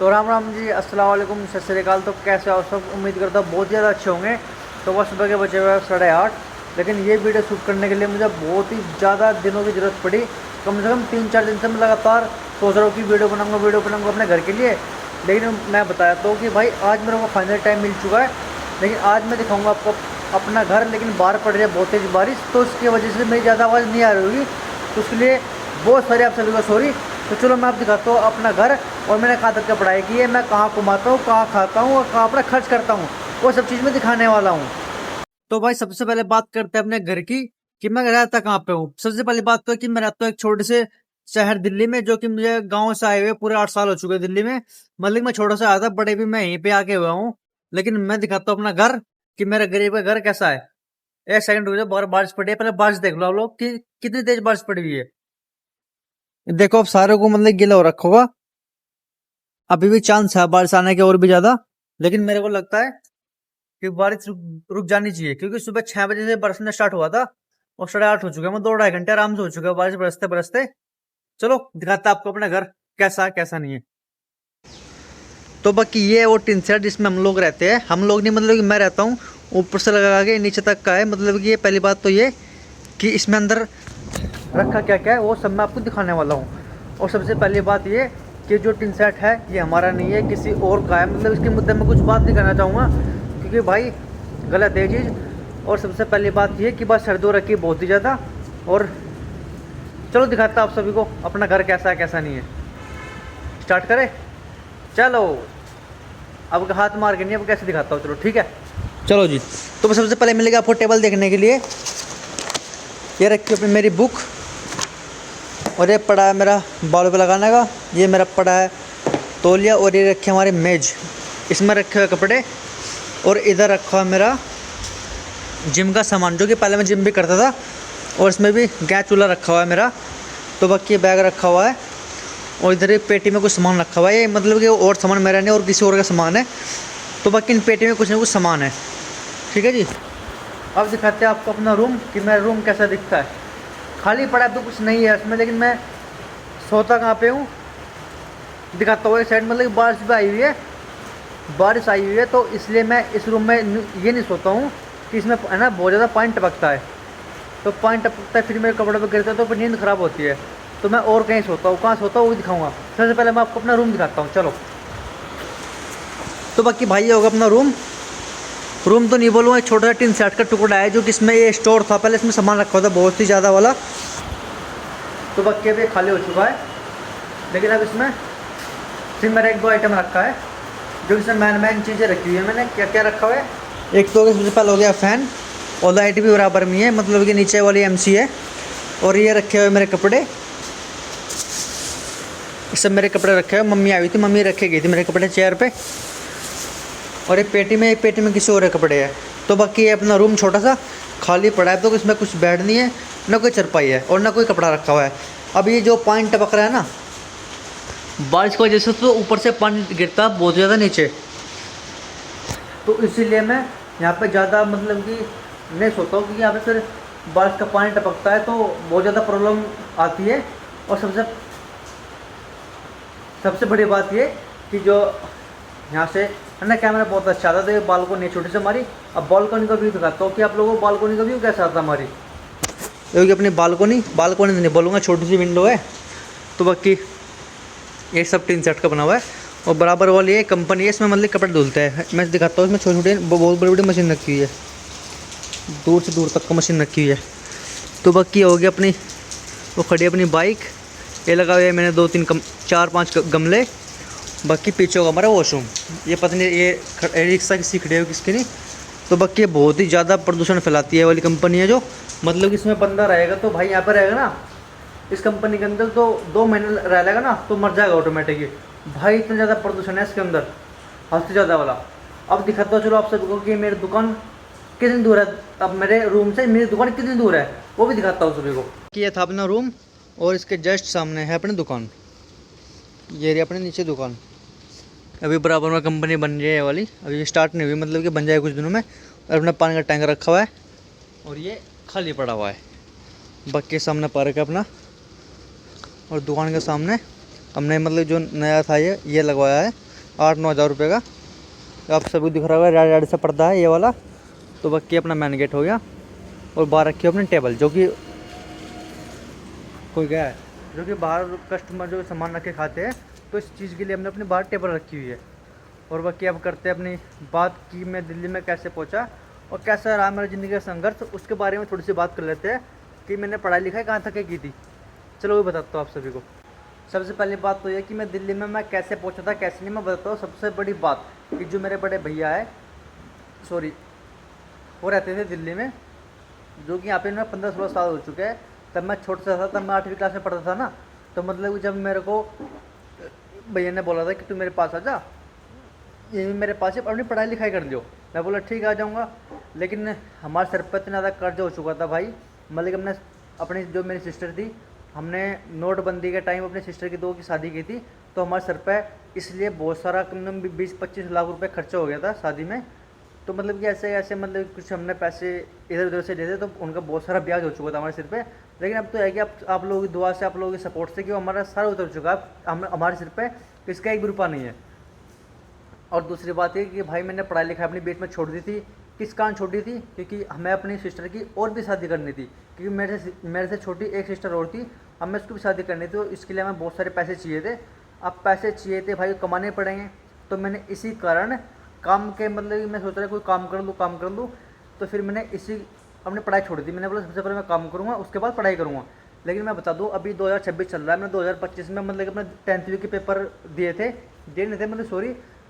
तो राम राम जी, अस्सलाम वालेकुम, सत श्री अकाल। तो कैसे हो सब? उम्मीद करता हूँ बहुत ज़्यादा अच्छे होंगे। तो बस सुबह के बचे हुए 8:30, लेकिन ये वीडियो शूट करने के लिए मुझे बहुत ही ज़्यादा दिनों की ज़रूरत पड़ी। कम से कम 3-4 दिन से मैं लगातार सोच रहा हूँ कि वीडियो बनाऊँगा अपने घर के लिए। लेकिन मैं बताया तो कि भाई आज मेरे को फाइनल टाइम मिल चुका है। लेकिन आज मैं दिखाऊँगा आपको अपना घर, लेकिन बाहर पड़ रही है बहुत तेज़ बारिश, तो उसकी वजह से मेरी ज़्यादा आवाज़ नहीं आ रही होगी। तो उसके लिए बहुत सारे आप सभी को सॉरी। तो चलो मैं आपको दिखाता हूँ अपना घर, और मैंने कहाँ तक क्या पढ़ाई की है, मैं कहाँ घुमाता हूँ, कहाँ खाता हूँ और कहाँ अपना खर्च करता हूँ, वो सब चीज़ मैं दिखाने वाला हूँ। तो भाई सबसे पहले बात करते हैं अपने घर की, कि मैं रहता कहाँ पे हूँ। सबसे पहली बात तो है कि मैं रहता हूँ एक छोटे से शहर दिल्ली में, जो कि मुझे गाँव से आए हुए पूरे 8 साल हो चुके हैं दिल्ली में। मतलब मैं छोटा सा आया था, बड़े भी मैं यहीं पे आके हुआ हूँ। लेकिन मैं दिखाता हूँ अपना घर, कि मेरे गरीब का घर कैसा है। एक सेकंड रुक जाओ, बाहर बारिश पड़ी है, पहले बारिश देख लो आप लोग कि कितनी तेज बारिश पड़ी हुई है। देखो अब सारे को मतलब गिला हो रखा होगा। अभी भी चांस है बारिश आने के और भी ज्यादा, लेकिन मेरे को लगता है कि बारिश रुक जानी चाहिए, क्योंकि सुबह 6 बजे से बरसना स्टार्ट हुआ था और 8:30 हो चुके हैं। मैं 2-2.5 घंटे आराम से हो चुके हैं बारिश बरसते बरसते। चलो दिखाता आपको अपना घर कैसा है कैसा नहीं है। तो बाकी ये वो टिन शेड जिसमें हम लोग रहते हैं, हम लोग नहीं मतलब कि मैं रहता हूँ, ऊपर से लगा के नीचे तक का है। मतलब कि ये पहली बात तो ये कि इसमें अंदर रखा क्या क्या है वो सब मैं आपको दिखाने वाला हूँ। और सबसे पहली बात ये कि जो टिन सेट है ये हमारा नहीं है, किसी और का है। मतलब इसके मुद्दे में कुछ बात नहीं करना चाहूँगा, क्योंकि भाई गलत है चीज़। और सबसे पहली बात ये कि बस सर्दी हो रखी है बहुत ही ज़्यादा। और चलो दिखाता आप सभी को अपना घर कैसा है कैसा नहीं है। स्टार्ट करें? चलो अब हाथ मार के नहीं, अब कैसे दिखाता हूँ, चलो ठीक है। चलो जी, तो सबसे पहले मिलेगा आपको टेबल देखने के लिए। ये रखी अपनी मेरी बुक, और ये पड़ा है मेरा बालों पे लगाने का, ये मेरा पड़ा है तौलिया, और ये रखे हमारे मेज, इसमें रखे हुए कपड़े। और इधर रखा है मेरा जिम का सामान, जो कि पहले मैं जिम भी करता था। और इसमें भी गैस चूल्हा रखा हुआ है मेरा। तो बाकी ये बैग रखा हुआ है, और इधर एक पेटी में कुछ सामान रखा हुआ है। ये मतलब कि और सामान मेरा नहीं और किसी और का सामान है। तो बाकी इन पेटी में कुछ ना कुछ सामान है, ठीक है जी। अब दिखाते हैं आपको अपना रूम, कि मेरा रूम कैसा दिखता है। खाली पड़ा है तो कुछ नहीं है इसमें, लेकिन मैं सोता कहाँ पे हूँ दिखाता हूँ। एक साइड मतलब बारिश भी आई हुई है, बारिश आई हुई है, तो इसलिए मैं इस रूम में ये नहीं सोता हूँ कि इसमें है ना बहुत ज़्यादा पानी टपकता है। तो पानी टपकता है फिर मेरे कपड़े पर गिरता है, तो फिर नींद ख़राब होती है। तो मैं और कहीं सोता हूँ, कहाँ सोता हूँ वो दिखाऊंगा। सबसे पहले मैं आपको अपना रूम दिखाता हूँ, चलो। तो बाकी भाई ये होगा अपना रूम। रूम तो नहीं बोलूँगा, एक छोटा सा टिन सेट का टुकड़ा है, जो कि इसमें ये स्टोर था पहले, इसमें सामान रखा था बहुत ही ज़्यादा वाला। तो बाकी अभी खाली हो चुका है, लेकिन अब इसमें सिर्फ मेरा 1-2 आइटम रखा है, जो इसमें मैन चीज़ें रखी हुई है। मैंने क्या क्या रखा हुआ है, एक तो सबसे पहले हो गया फ़ैन, और लाइट भी बराबर में है, मतलब कि नीचे वाली एमसी है। और ये रखे हुए मेरे कपड़े, सब मेरे कपड़े रखे हुए। मम्मी आई हुई थी, मम्मी रखे गई थी मेरे कपड़े चेयर पे। और एक पेटी में किसी और के कपड़े हैं। तो बाकी ये अपना रूम छोटा सा खाली पड़ा है, तो इसमें कुछ बेड नहीं है, ना कोई चरपाई है, और ना कोई कपड़ा रखा हुआ है। अब ये जो पानी टपक रहा है ना बारिश की वजह से, तो ऊपर से पानी गिरता है बहुत ज़्यादा नीचे, तो इसीलिए मैं यहाँ पे ज़्यादा मतलब कि नहीं सोता हूँ, क्योंकि यहाँ पे फिर बारिश का पानी टपकता है तो बहुत ज़्यादा प्रॉब्लम आती है। और सबसे बड़ी बात ये कि जो यहाँ से है ना कैमरा बहुत अच्छा आता है। तो ये बालकोनी है छोटी सी हमारी। अब बालकोनी का व्यू दिखाता हूँ कि आप लोगों को बालकोनी का व्यू कैसा आता है हमारी। ये अपनी बालकोनी तो नहीं बोलूँगा, छोटी सी विंडो है। तो बाकी ये सब टिन सेट का बना हुआ है, और बराबर वाली ये कंपनी है, इसमें मतलब कपड़े धुलते हैं। मैं दिखाता हूँ, इसमें छोटी छोटी बहुत बड़ी बड़ी मशीन रखी हुई है, दूर से दूर तक का मशीन रखी हुई है। तो बाकी हो गया अपनी वो खड़ी अपनी बाइक, ये लगा हुआ है मैंने 4-5 गमले। बाकी पीछे होगा हमारा वॉशरूम, ये पता नहीं ये रिक्शा किसी खड़ी है किसकी नहीं। तो बाकी ये बहुत ही ज़्यादा प्रदूषण फैलाती है वाली कंपनी है, जो मतलब कि इसमें बंदा रहेगा तो भाई यहाँ पर रहेगा ना इस कंपनी के अंदर, तो 2 महीने रह लेगा ना तो मर जाएगा ऑटोमेटिकली। भाई इतना ज़्यादा प्रदूषण है इसके अंदर, हद से ज़्यादा वाला। अब दिखाता हूँ चलो आप सबको कि मेरी दुकान कितनी दूर है। अब मेरे रूम से मेरी दुकान कितनी दूर है वो भी दिखाता हूँ सभी को। कि ये था अपना रूम, और इसके जस्ट सामने है अपनी दुकान, ये रही अपने नीचे दुकान। अभी बराबर में कंपनी बन रही है वाली, अभी स्टार्ट नहीं हुई, मतलब कि बन जाएगी कुछ दिनों में। और अपना पानी का टैंक रखा हुआ है, और ये खाली पड़ा हुआ है। बाकी सामने पार्क है अपना, और दुकान के सामने हमने मतलब जो नया था ये लगवाया है, 8-9 हज़ार रुपये का। आप सभी दिख रहा होगा रेड सा पर्दा है ये वाला। तो बाकी अपना मेन गेट हो गया और बाहर रखी है अपनी टेबल, जो कि कोई गया है, जो कि बाहर कस्टमर जो सामान रख के खाते हैं, तो इस चीज़ के लिए हमने अपनी बाहर टेबल रखी हुई है। और बाकी अब करते हैं अपनी बात कि मैं दिल्ली में कैसे पहुंचा और कैसा रहा मेरी ज़िंदगी का संघर्ष, उसके बारे में थोड़ी सी बात कर लेते हैं कि मैंने पढ़ाई लिखाई कहाँ तक की थी। चलो वो बताता हूँ आप सभी को। सबसे पहली बात तो ये कि मैं दिल्ली में मैं कैसे पहुंचा था कैसे नहीं, मैं बताता हूँ। सबसे बड़ी बात कि जो मेरे बड़े भैया है, सॉरी, वो रहते थे दिल्ली में, जो कि यहाँ पे मैं 15-16 साल हो चुके हैं। तब मैं छोटा सा था, तब मैं 8वीं क्लास में पढ़ता था ना। तो मतलब कि जब मेरे को भैया ने बोला था कि तू मेरे पास आ जा, ये भी मेरे पास ही अपनी पढ़ाई लिखाई कर लियो। मैं बोला ठीक आ जाऊँगा। लेकिन हमारे सर पर इतना ज़्यादा कर्ज हो चुका था भाई, मतलब कि हमने अपनी जो मेरी सिस्टर थी, हमने नोटबंदी के टाइम अपनी सिस्टर की 2 की शादी की थी। तो हमारे सर पर इसलिए बहुत सारा कम से कम 20-25 लाख रुपए खर्चा हो गया था शादी में। तो मतलब कि ऐसे ऐसे मतलब कुछ हमने पैसे इधर उधर से देते, तो उनका बहुत सारा ब्याज हो चुका था हमारे सिर पे। लेकिन अब तो है कि आप लोगों की दुआ से, आप लोगों की सपोर्ट से कि वो हमारा सारा उतर चुका है, हम हमारे सिर पे इसका एक भी रुपया नहीं है। और दूसरी बात ये कि भाई मैंने पढ़ाई लिखाई अपनी बीच में छोड़ दी थी। किस कारण छोड़ दी थी? क्योंकि हमें अपनी सिस्टर की और भी शादी करनी थी, क्योंकि मेरे से छोटी एक सिस्टर और थी, हमें उसकी भी शादी करनी थी। तो इसके लिए हमें बहुत सारे पैसे चाहिए थे। अब पैसे चाहिए थे भाई, कमाने पड़ेंगे। तो मैंने इसी कारण काम के मतलब कि मैं सोच रहा कोई काम कर लूँ। तो फिर मैंने इसी अपनी पढ़ाई छोड़ दी। मैंने बोला सबसे पहले मैं काम करूँगा, उसके बाद पढ़ाई करूँगा। लेकिन मैं बता दूँ अभी 2026 चल रहा है, मैंने 2025 में मतलब कि अपने 10वीं के पेपर दिए नहीं थे, मतलब सॉरी,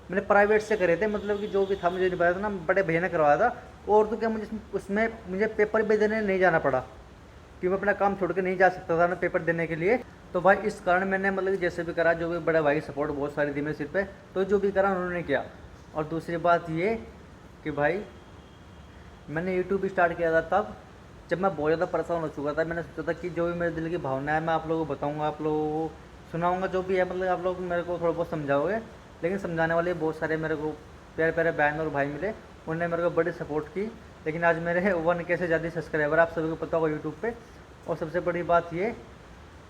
मैंने प्राइवेट से करे थे। मतलब कि जो भी था मुझे नहीं पता था ना, बड़े भैया ने करवाया था। और तो क्या, मुझे पेपर भी देने नहीं जाना पड़ा, क्योंकि मैं अपना काम छोड़ के नहीं जा सकता था ना पेपर देने के लिए। तो भाई इस कारण मैंने मतलब कि जैसे भी करा, जो भी बड़े भाई की सपोर्ट बहुत सारी थी मेरे सिर पे, तो जो भी करा उन्होंने किया। और दूसरी बात ये कि भाई मैंने यूट्यूब स्टार्ट किया था तब जब मैं बहुत ज़्यादा परेशान हो चुका था। मैंने सोचा था कि जो भी मेरे दिल की भावना है मैं आप लोगों को बताऊँगा, आप लोगों को सुनाऊँगा, जो भी है मतलब आप लोग मेरे को थोड़ा बहुत समझाओगे। लेकिन समझाने वाले बहुत सारे मेरे को प्यारे प्यारे बहन और भाई मिले, उन्होंने मेरे को बड़ी सपोर्ट की। लेकिन आज मेरे 1K से ज़्यादा सब्सक्राइबर आप सभी को पता होगा यूट्यूब पे। और सबसे बड़ी बात ये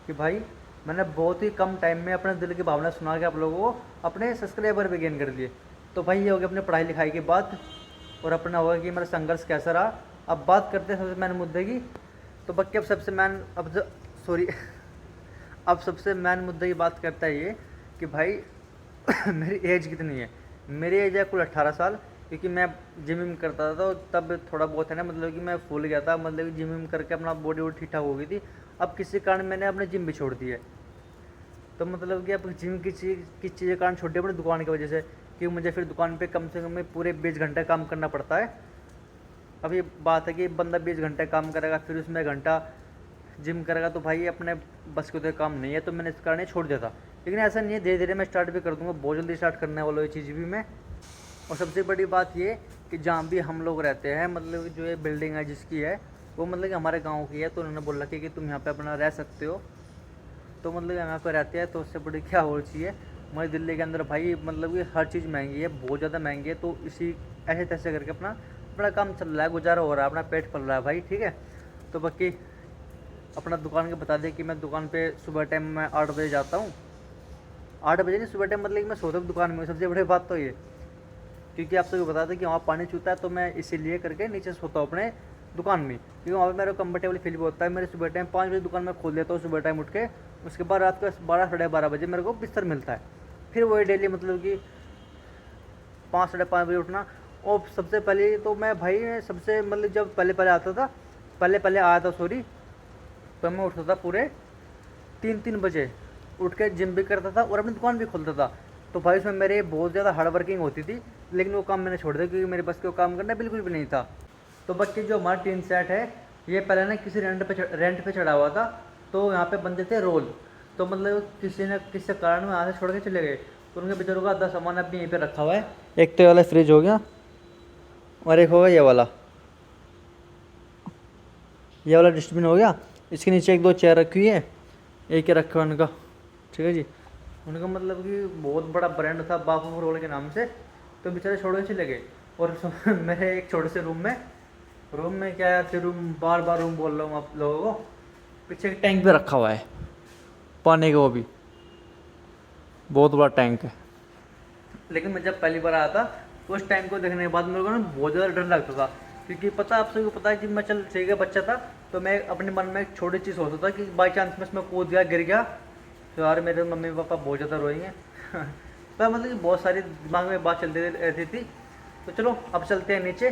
कि भाई मैंने बहुत ही कम टाइम में अपने दिल की भावना सुना के आप लोगों को अपने सब्सक्राइबर भी गेन कर लिए। तो भाई ये हो गया अपने पढ़ाई लिखाई की बात, और अपना होगा कि मेरा संघर्ष कैसा रहा। अब बात करते हैं सबसे मेन मुद्दे की। तो बाकी अब सबसे मेन मुद्दे की बात करता है ये कि भाई मेरी एज कितनी है। मेरी एज है कुल 18 साल, क्योंकि मैं जिम विम करता था, तो तब थोड़ा बहुत है ना, मतलब कि मैं फूल गया था, मतलब कि जिम विम करके अपना बॉडी वॉडी ठीक ठाक हो गई थी। अब किसी कारण मैंने अपने जिम भी छोड़ दी है। तो मतलब कि अब जिम किस चीज़ के कारण छोड़ दी, अपनी दुकान की वजह से, कि मुझे फिर दुकान पे कम से कम पूरे 20 घंटे काम करना पड़ता है। अब ये बात है कि बंदा 20 घंटे काम करेगा, फिर उसमें घंटा जिम करेगा, तो भाई अपने बस के तो काम नहीं है। तो मैंने इस कारण छोड़ दिया था। लेकिन ऐसा नहीं है, धीरे धीरे मैं स्टार्ट भी कर दूँगा, बहुत जल्दी स्टार्ट करने वाला ये चीज़ भी मैं। और सबसे बड़ी बात ये कि जहाँ भी हम लोग रहते हैं, मतलब जो ये बिल्डिंग है जिसकी है, वो मतलब कि हमारे गाँव की है। तो उन्होंने बोला कि तुम यहाँ पर अपना रह सकते हो। तो मतलब यहाँ पर रहते हैं, तो उससे बड़ी क्या और चाहिए। हमारी दिल्ली के अंदर भाई मतलब कि हर चीज़ महंगी है, बहुत ज़्यादा महंगी है। तो इसी ऐसे तैसे करके अपना बड़ा काम चल रहा है, गुजारा हो रहा है, अपना पेट पल रहा है भाई, ठीक है। तो बाकी अपना दुकान के बता दें कि मैं दुकान पे सुबह टाइम मैं 8 बजे जाता हूँ। 8 बजे नहीं, सुबह टाइम मतलब कि मैं सोता हूँ दुकान में। सबसे बड़ी बात तो ये, क्योंकि आप सबको बता दें कि वहाँ पानी चूता है, तो मैं इसीलिए करके नीचे सोता हूँ अपने दुकान में, क्योंकि वहाँ पर मेरे को कम्फर्टेबल फील भी होता है। मेरे सुबह टाइम 5 बजे दुकान में खोल देता हूँ सुबह टाइम उठ के। उसके बाद रात को 12-12:30 बजे मेरे को बिस्तर मिलता है। फिर वही डेली मतलब कि 5-5:30 बजे उठना। और सबसे पहले तो मैं भाई सबसे मतलब जब पहले आया था सॉरी, तो मैं उठता था पूरे 3-3 बजे, उठ के जिम भी करता था और अपनी दुकान भी खोलता था। तो भाई उसमें मेरे बहुत ज़्यादा हार्ड वर्किंग होती थी। लेकिन वो काम मैंने छोड़ दिया, क्योंकि मेरे बस को काम करना बिल्कुल भी नहीं था। तो बाकी जो हमारा टीन सेट है, ये पहले ना किसी रेंट पे चढ़ा हुआ था। तो यहाँ पे बनते थे रोल। तो मतलब किसी कारण में यहाँ से छोड़ के चले गए। तो उनके बेचारों का आधा सामान अभी यहीं पे रखा हुआ है। एक तो ये वाला फ्रिज हो गया, और एक होगा ये वाला डस्टबिन हो गया। इसके नीचे 1-2 चेयर रखी हुई है, एक ही रखा है उनका, ठीक है जी। उनका मतलब कि बहुत बड़ा ब्रांड था बापू रोल के नाम से। तो बेचारे छोड़ के चले गए। और मेरे एक छोटे से रूम में क्या है, बार बार रूम बोल रहा हूँ आप लोगों को, पीछे एक टैंक भी रखा हुआ है पानी का, वो भी बहुत बड़ा टैंक है। लेकिन मैं जब पहली बार आया था तो उस टाइम को देखने के बाद मेरे को ना बहुत ज़्यादा डर लगता था, क्योंकि पता आप सभी को पता है कि मैं चल ठीक है बच्चा था, तो मैं अपने मन में एक छोटी चीज़ सोचता था कि बाई चांस मैं इसमें कूद गया गिर गया तो यार मेरे मम्मी पापा बहुत ज़्यादा रोएंगे। तो मतलब कि बहुत सारी दिमाग में बात चलती रहती थी। तो चलो अब चलते हैं नीचे,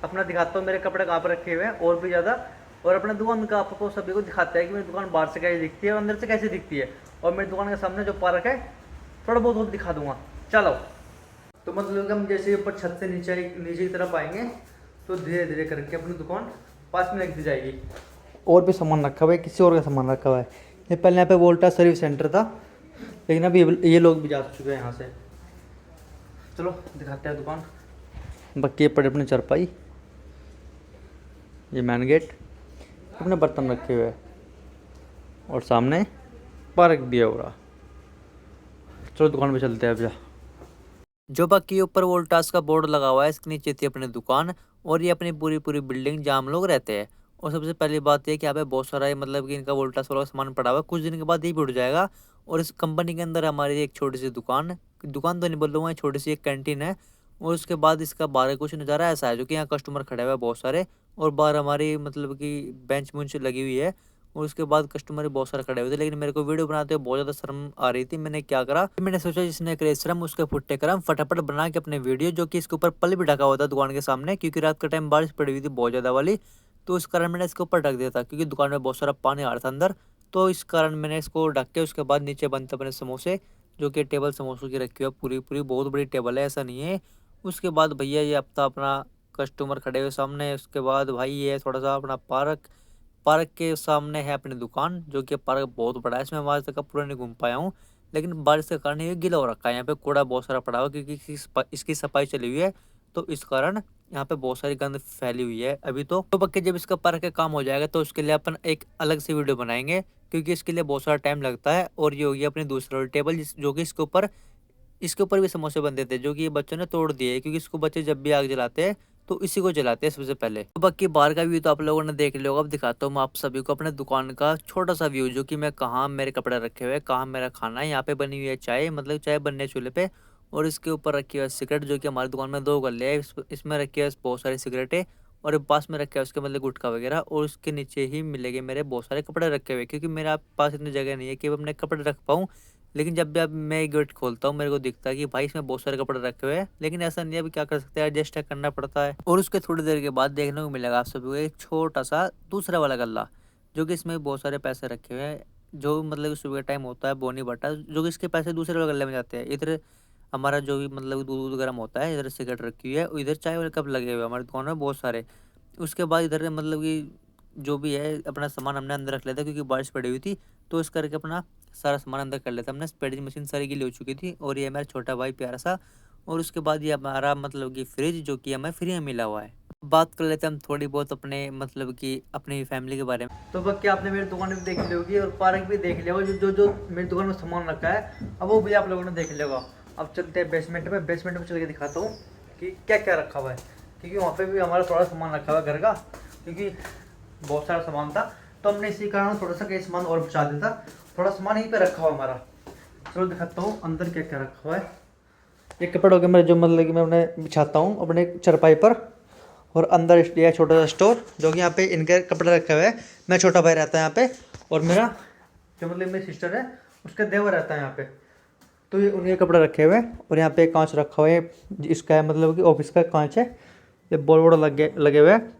अपना दिखाता हूँ मेरे कपड़े कहाँ पर रखे हुए हैं और भी ज़्यादा, और अपने दुकान का आपको सभी को दिखाता है कि मेरी दुकान बाहर से कैसे दिखती है और अंदर से कैसे दिखती है, और मेरी दुकान के सामने जो पार्क है थोड़ा बहुत दिखा दूंगा। चलो, तो मतलब कि हम जैसे ऊपर छत से नीचे नीचे की तरफ आएंगे तो धीरे धीरे करके अपनी दुकान पास में रख दी जाएगी। और भी सामान रखा हुआ है, किसी और का सामान रखा हुआ है। ये पहले यहाँ पे वोल्टास सर्विस सेंटर था, लेकिन अभी ये लोग भी जा चुके हैं यहाँ से। चलो दिखाते हैं दुकान। बाकी ये पड़े अपने चरपाई, ये मैन गेट, अपने बर्तन रखे हुए हैं और सामने पार्क भी है हो रहा। चलो दुकान पे चलते हैं अब। जो बाकी ऊपर वोल्टास का बोर्ड लगा हुआ है, इसके नीचे थी अपनी दुकान और ये अपनी पूरी पूरी बिल्डिंग जहाँ हम लोग रहते हैं। और सबसे पहली बात ये कि यहाँ पे बहुत सारा मतलब कि इनका वोल्टास वाला सामान पड़ा हुआ है, कुछ दिन के बाद ये भी उड़ जाएगा। और इस कंपनी के अंदर हमारी एक छोटी सी दुकान दुकान तो नहीं बोल रहा हूँ, छोटी सी एक कैंटीन है। और उसके बाद इसका बाहर कुछ नज़ारा ऐसा है जो कि यहाँ कस्टमर खड़े हुए हैं बहुत सारे, और बाहर हमारी मतलब कि बेंच बुंच लगी हुई है। और उसके बाद कस्टमर बहुत सारे खड़े हुए थे, लेकिन मेरे को वीडियो बनाते हुए बहुत ज़्यादा शर्म आ रही थी। मैंने क्या करा, मैंने सोचा जिसने करे श्रम उसके फुट्टे करम, फटाफट बना के अपने वीडियो, जो कि इसके ऊपर पल भी ढका हुआ था दुकान के सामने, क्योंकि रात का टाइम बारिश पड़ी हुई थी बहुत ज़्यादा वाली। तो इस कारण मैंने इसके ऊपर ढक दिया था, क्योंकि दुकान में बहुत सारा पानी आ रहा था अंदर। तो इस कारण मैंने इसको ढक के उसके बाद नीचे बनते अपने समोसे, जो कि टेबल समोसों की रखी हुई है, पूरी पूरी बहुत बड़ी टेबल है, ऐसा नहीं है। उसके बाद भैया ये हफ्ता अपना कस्टमर खड़े हुए सामने। उसके बाद भाई ये थोड़ा सा अपना पार्क, पार्क के सामने है अपनी दुकान, जो कि पार्क बहुत बड़ा है, इसमें मैं आज तक पूरा नहीं घूम पाया हूँ। लेकिन बारिश के कारण ये गीला हो रखा है, यहाँ पे कूड़ा बहुत सारा पड़ा हुआ है, क्योंकि इसकी सफाई चली हुई है। तो इस कारण यहाँ पे बहुत सारी गंद फैली हुई है अभी। तो बाकी जब इसका पार्क का काम हो जाएगा तो उसके लिए अपन एक अलग से वीडियो बनाएंगे, क्योंकि इसके लिए बहुत सारा टाइम लगता है। और ये होगी अपनी दूसरी वाली टेबल, जो कि इसके ऊपर भी समोसे बनते थे, जो कि ये बच्चों ने तोड़ दिए, क्योंकि इसको बच्चे जब भी आग जलाते हैं तो इसी को जलाते हैं सबसे पहले। तो बाकी बाहर का व्यू तो आप लोगों ने देख लिया होगा। अब दिखाता हूँ मैं आप सभी को अपने दुकान का छोटा सा व्यू, जो कि मैं कहाँ मेरे कपड़े रखे हुए हैं, कहाँ मेरा खाना है। यहाँ पे बनी हुई है चाय, मतलब चाय बनने चूल्हे पे, और इसके ऊपर रखी हुई है सिगरेट, जो कि हमारी दुकान में 2 गल्ले है, इसमें रखी है बहुत सारी सिगरेटें। और पास में रखे है उसके मतलब गुटखा वगैरह, और उसके नीचे ही मिलेंगे मेरे बहुत सारे कपड़े रखे हुए, क्योंकि मेरे पास इतनी जगह नहीं है कि मैं अपने कपड़े रख पाऊँ। लेकिन जब भी अब मैं गेट खोलता हूँ मेरे को दिखता है कि भाई इसमें बहुत सारे कपड़े रखे हुए हैं, लेकिन ऐसा नहीं है, अभी क्या कर सकते हैं, एडजस्ट करना पड़ता है। और उसके थोड़ी देर के बाद देखने को मिलेगा आप सभी को एक छोटा सा दूसरा वाला गल्ला, जो कि इसमें बहुत सारे पैसे रखे हुए हैं, जो मतलब सुबह का टाइम होता है बोनी बटा, जो कि इसके पैसे दूसरे वाले गल्ले में जाते हैं। इधर हमारा जो भी मतलब दूध दूध गर्म होता है, इधर सिगरेट रखी हुई है, और इधर चाय वाले कप लगे हुए हैं हमारी दुकान में बहुत सारे। उसके बाद इधर मतलब कि जो भी है अपना सामान हमने अंदर रख लिया था, क्योंकि बारिश पड़ी हुई थी। तो इस करके अपना सारा सामान अंदर कर लेता हमने, स्पेडिंग मशीन सारी गीली हो चुकी थी। और ये मेरा छोटा भाई प्यारा सा। और उसके बाद ये हमारा मतलब कि फ्रिज, जो कि हमें फ्री में मिला हुआ है। बात कर लेते हैं हम थोड़ी बहुत अपने मतलब कि अपनी फैमिली के बारे में। तो बाकी आपने मेरी दुकान भी देख ली होगी और पार्क भी देख लिया होगा, जो मेरी दुकान में सामान रखा है अब वो भी आप लोगों ने देख लिया होगा। अब चलते हैं बेसमेंट में, बेसमेंट में चल के दिखाता हूँ कि क्या क्या रखा हुआ है, क्योंकि वहाँ पे भी हमारा थोड़ा सामान रखा हुआ है घर का, क्योंकि बहुत सारा सामान था। तो हमने इसी कारण थोड़ा सा कई सामान और बचा देता, थोड़ा सामान यहीं पे रखा हुआ हमारा। चलो दिखाता हूँ अंदर क्या क्या रखा हुआ है। ये कपड़ों के मेरे जो मतलब कि मैं उन्हें बिछाता हूँ अपने चरपाई पर, और अंदर ये छोटा सा स्टोर, जो कि यहाँ पे इनके कपड़े रखे हुए हैं। मेरा छोटा भाई रहता है यहाँ पे, और मेरा जो मतलब मेरी सिस्टर है उसका देवर रहता है यहाँ पे। तो ये उनके कपड़े रखे हुए हैं, और यहाँ पे कांच रखा हुआ है, इसका है मतलब कि ऑफिस का कांच है। ये बोर्ड वोर्ड लगे हुए हैं,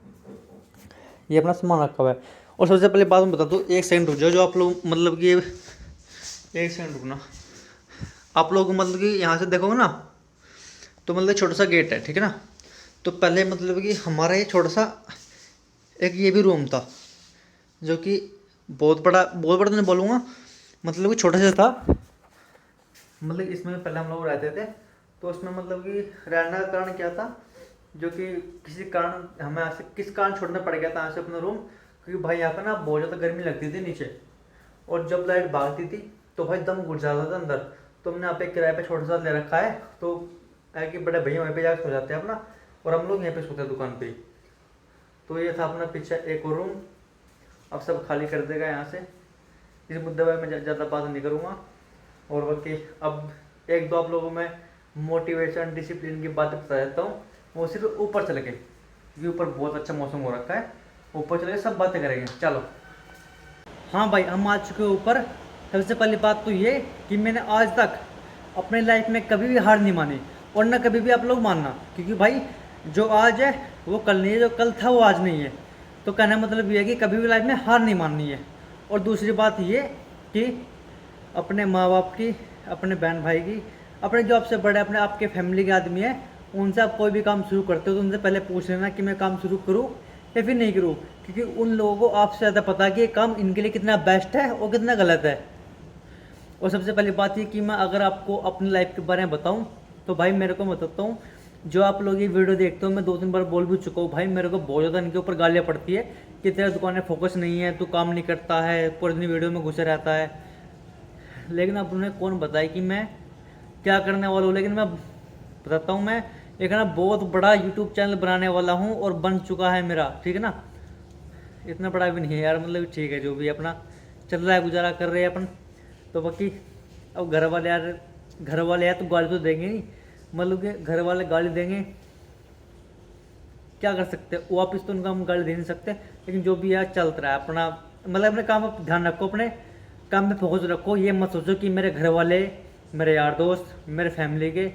ये अपना सामान रखा हुआ है। और सबसे पहले बात मैं बता दूँ, एक सेकंड रुक जाओ, जो आप लोग मतलब कि एक सेकंड रुकना। आप लोग मतलब कि यहाँ से देखोगे ना तो मतलब छोटा सा गेट है, ठीक है ना। तो पहले मतलब कि हमारा ये छोटा सा एक ये भी रूम था, जो कि बहुत बड़ा तो नहीं बोलूँगा, मतलब कि छोटा सा था। मतलब इसमें पहले हम लोग रहते थे, तो उसमें मतलब कि रहने का कारण क्या था, जो कि किसी कारण हमें यहाँ से किस कारण छोड़ना पड़ गया था यहाँ से अपना रूम, क्योंकि भाई यहाँ पे ना बहुत ज़्यादा गर्मी लगती थी नीचे, और जब लाइट भागती थी तो भाई दम घुट जाता था अंदर। तो हमने यहाँ पे किराए पे छोटा सा ले रखा है, तो है कि बड़े भैया वहीं पे जाकर सो जाते हैं अपना, और हम लोग यहीं पे सोते हैं दुकान पे ही। तो ये था अपना पीछे एक और रूम, अब सब खाली कर देगा यहाँ से। इस मुद्दे पर मैं ज़्यादा बात नहीं करूँगा। और बाकी अब एक दो आप लोगों में मोटिवेशन डिसिप्लिन की बात बता देता हूँ, वो सिर्फ ऊपर चल के, क्योंकि ऊपर बहुत अच्छा मौसम हो रखा है, ऊपर चल के सब बातें करेंगे। चलो हाँ भाई, हम आ चुके हैं ऊपर। सबसे पहली बात तो ये कि मैंने आज तक अपने लाइफ में कभी भी हार नहीं मानी, और ना कभी भी आप लोग मानना, क्योंकि भाई जो आज है वो कल नहीं है, जो कल था वो आज नहीं है। तो कहने का मतलब ये है कि कभी भी लाइफ में हार नहीं माननी है। और दूसरी बात ये कि अपने माँ बाप की, अपने बहन भाई की, अपने जो आपसे बड़े, अपने आपके फैमिली के आदमी है, उनसे आप कोई भी काम शुरू करते हो तो उनसे पहले पूछ लेना कि मैं काम शुरू करूँ या फिर नहीं करूँ, क्योंकि उन लोगों को आपसे ज़्यादा पता है कि ये काम इनके लिए कितना बेस्ट है और कितना गलत है। और सबसे पहली बात ये कि मैं अगर आपको अपनी लाइफ के बारे में बताऊँ तो भाई मेरे को बताता हूँ, जो आप लोग ये वीडियो देखते हो, मैं 2-3 बार बोल भी चुका हूँ भाई, मेरे को बहुत ज़्यादा इनके ऊपर गालियाँ पड़ती है कि तेरा दुकान में फोकस नहीं है, तू काम नहीं करता है, पूरे दिन वीडियो में घुसे रहता है। लेकिन अब उन्हें कौन बताए कि मैं क्या करने वाला हूँ। लेकिन मैं बताता हूँ, मैं एक ना बहुत बड़ा यूट्यूब चैनल बनाने वाला हूँ और बन चुका है मेरा, ठीक है ना। इतना बड़ा भी नहीं है यार, मतलब ठीक है, जो भी अपना चल रहा है, गुजारा कर रहे हैं अपन। तो बाकी अब घर वाले यार तो गाली तो देंगे नहीं, मतलब कि घर वाले गाली देंगे, क्या कर सकते हैं, वापस तो उनका हम गाली दे नहीं सकते। लेकिन जो भी यार चलता रहा है अपना, मतलब अपने काम पर ध्यान रखो, अपने काम पे फोकस रखो। ये मत सोचो कि मेरे घर वाले, मेरे यार दोस्त, मेरे फैमिली के,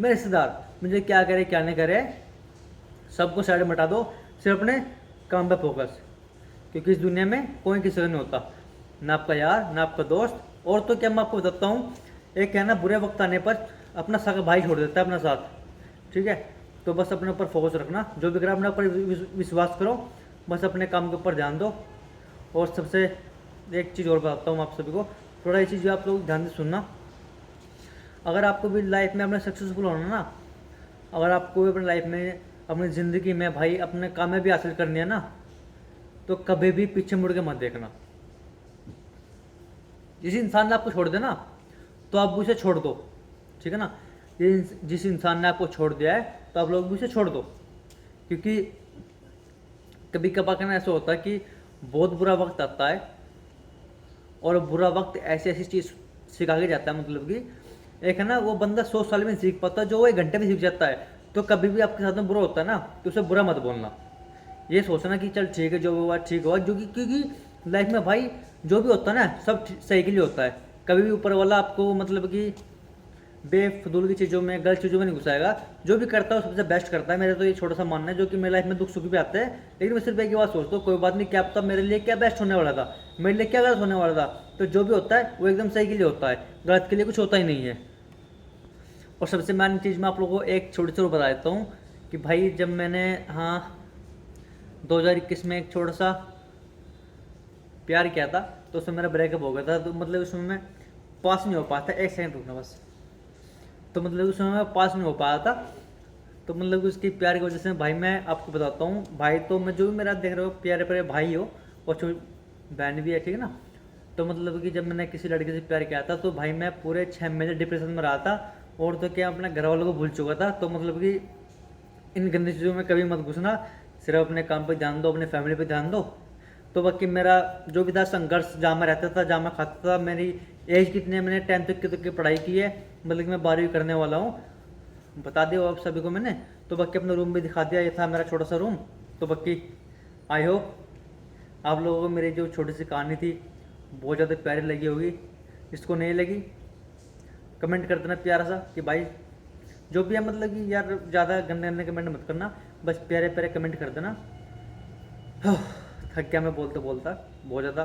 मेरे रिश्तेदार मुझे क्या करे क्या नहीं करे, सबको साइड में हटा दो, सिर्फ अपने काम पे फोकस। क्योंकि इस दुनिया में कोई किसी का नहीं होता, ना आपका यार, ना आपका दोस्त। और तो क्या मैं आपको बताता हूँ, एक कहना बुरे वक्त आने पर अपना सगा भाई छोड़ देता है अपना साथ, ठीक है। तो बस अपने ऊपर फोकस रखना, जो भी करो अपने ऊपर विश्वास करो, बस अपने काम के ऊपर ध्यान दो। और सबसे एक चीज़ और बताता हूँ आप सभी को, थोड़ा ये चीज़ आप लोग ध्यान से सुनना। अगर आपको भी लाइफ में अपने सक्सेसफुल होना ना, अगर आपको भी अपनी लाइफ में, अपनी ज़िंदगी में भाई अपने कामयाबी हासिल करनी है ना, तो कभी भी पीछे मुड़ के मत देखना। जिस इंसान ने आपको छोड़ दिया ना, तो आप उसे छोड़ दो, ठीक है ना। जिस इंसान ने आपको छोड़ दिया है तो आप लोग भी उसे छोड़ दो, क्योंकि कभी कभार कहना ऐसा होता है कि बहुत बुरा वक्त आता है, और बुरा वक्त ऐसी ऐसी चीज़ सिखा के जाता है, मतलब कि एक है ना, वो बंदा 100 साल में सीख पाता है जो वो 1 घंटे में सीख जाता है। तो कभी भी आपके साथ में बुरा होता है ना, तो उसे बुरा मत बोलना, ये सोचना कि चल ठीक है, जो हुआ ठीक हुआ। जो कि क्योंकि लाइफ में भाई जो भी होता है ना, सब सही के लिए होता है। कभी भी ऊपर वाला आपको मतलब कि बेफजूल की चीज़ों में, गलत चीज़ों में नहीं घुसाएगा। जो भी करता है वो सबसे बेस्ट करता है। मेरा तो ये छोटा सा मानना है, जो कि मेरी लाइफ में दुख सुख भी आते हैं, लेकिन मैं सिर्फ एक ही बात सोचता हूँ, कोई बात नहीं, क्या पता मेरे लिए क्या बेस्ट होने वाला था, मेरे लिए क्या गलत होने वाला था। तो जो भी होता है वो एकदम सही के लिए होता है, गलत के लिए कुछ होता ही नहीं है। और सबसे मेन चीज़ मैं आप लोगों को एक छोटी सी और बता देता हूँ कि भाई जब मैंने 2021 में एक छोटा सा प्यार किया था, तो उसमें मेरा ब्रेकअप हो गया था। तो मतलब उसमें मैं पास नहीं हो पाया था, 1 सेकंड रुकना बस। तो मतलब उसमें मैं पास नहीं हो पाया था, तो मतलब उसकी प्यार की वजह से भाई मैं आपको बताता हूँ भाई, तो मैं जो भी मेरा देख रहे हो प्यारे प्यारे भाई हो, और छोटी बहन भी है, ठीक है ना। तो मतलब कि जब मैंने किसी लड़के से प्यार किया था, तो भाई मैं पूरे 6 महीने डिप्रेशन में रहा था, और तो क्या अपने घर वालों को भूल चुका था। तो मतलब कि इन गंदी चीज़ों में कभी मत घुसना, सिर्फ अपने काम पर ध्यान दो, अपने फैमिली पर ध्यान दो। तो बाकी मेरा जो भी था संघर्ष, जहाँ मैं रहता था, जहाँ मैं खाता था, मेरी एज कितनी है, मैंने 10th तक की पढ़ाई की है, मतलब कि मैं 12वीं करने वाला हूँ, बता दिया आप सभी को मैंने। तो बाकी अपना रूम भी दिखा दिया, ये था मेरा छोटा सा रूम। तो बाकी आई होप आप लोगों को मेरी जो छोटी सी कहानी थी बहुत ज़्यादा प्यारी लगी होगी। इसको नहीं लगी कमेंट कर देना प्यारा सा कि भाई जो भी है, मतलब कि यार ज़्यादा गंदे गंदे कमेंट मत करना, बस प्यारे प्यारे कमेंट कर देना। थक गया मैं बोलते बोलता, बहुत ज़्यादा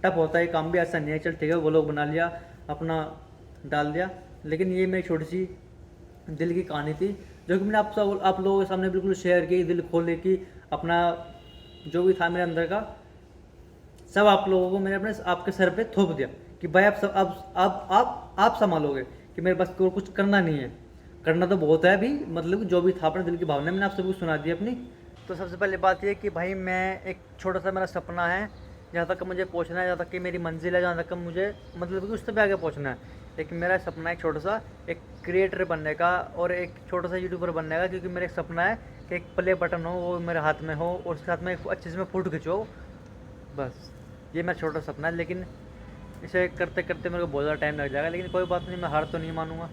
टफ होता है काम भी, ऐसा नहीं है चल ठीक है वो लोग बना लिया, अपना डाल दिया। लेकिन ये मेरी छोटी सी दिल की कहानी थी, जो कि मैंने आप लोगों के सामने बिल्कुल शेयर की, दिल खोले की, अपना जो भी था मेरे अंदर का सब आप लोगों को मैंने अपने आपके सर पे थोप दिया कि भाई आप सब आप संभालोगे, कि मेरे पास को कुछ करना नहीं है। करना तो बहुत है अभी, मतलब कि जो भी था अपने दिल की भावना मैंने आप सबको सुना दी अपनी। तो सबसे पहले बात ये कि भाई मैं एक छोटा सा मेरा सपना है, जहाँ तक मुझे पहुँचना है, जहाँ तक कि मेरी मंजिल है, जहाँ तक मुझे मतलब कि उससे भी आगे पहुँचना है। लेकिन मेरा सपना है छोटा सा एक क्रिएटर बनने का, और एक छोटा सा यूट्यूबर बनने का, क्योंकि मेरा एक सपना है कि एक प्ले बटन हो वो मेरे हाथ में हो, और उसके साथ में एक अच्छे से मैं फोटो खिंचो, बस ये मेरा छोटा सपना है। लेकिन इसे करते करते मेरे को बहुत ज़्यादा टाइम लग जाएगा, लेकिन कोई बात नहीं, मैं हार तो नहीं मानूंगा।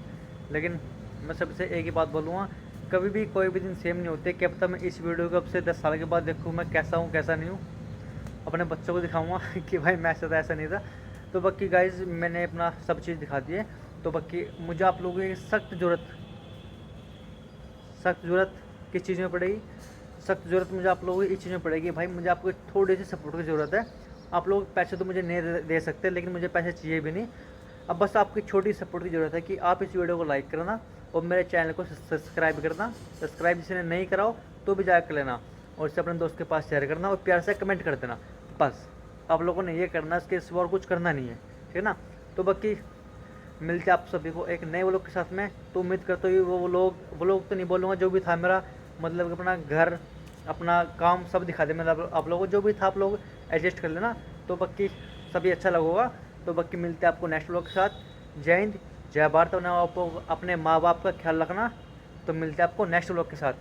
लेकिन मैं सबसे एक ही बात बोलूँगा, कभी भी कोई भी दिन सेम नहीं होते। क्या पता मैं इस वीडियो को अब से 10 साल के बाद देखूँ मैं कैसा हूँ कैसा नहीं हूँ, अपने बच्चों को दिखाऊंगा कि भाई मैं ऐसा था ऐसा नहीं था। तो बाकी गाइज़ मैंने अपना सब चीज़ दिखा दी है। तो बाकी मुझे आप लोगों की सख्त ज़रूरत किस चीज़ में पड़ेगी, सख्त ज़रूरत मुझे आप लोगों की इस चीज़ में पड़ेगी भाई, मुझे आपको थोड़ी सी सपोर्ट की ज़रूरत है। आप लोग पैसे तो मुझे नहीं दे सकते, लेकिन मुझे पैसे चाहिए भी नहीं। अब बस आपकी छोटी सपोर्ट की ज़रूरत है कि आप इस वीडियो को लाइक करना और मेरे चैनल को सब्सक्राइब करना। सब्सक्राइब जिसने नहीं कराओ तो भी जाकर कर लेना, और इसे अपने दोस्त के पास शेयर करना और प्यार से कमेंट कर देना। बस आप लोगों ने ये करना, इसके सिवा और कुछ करना नहीं है, ठीक है ना। तो बाकी मिलते आप सभी को एक नए व्लॉग के साथ में। तो उम्मीद करते हुए वो लोग तो नहीं बोलूँगा, जो भी था मेरा मतलब कि अपना घर अपना काम सब दिखा दे मतलब आप लोगों को, जो भी था आप लोग एडजस्ट कर लेना। तो बाकी सभी अच्छा लगेगा। तो बाकी मिलते हैं आपको नेक्स्ट व्लॉग के साथ। जय हिंद जय भारत, अपने माँ बाप का ख्याल रखना। तो मिलते हैं आपको नेक्स्ट व्लॉग के साथ।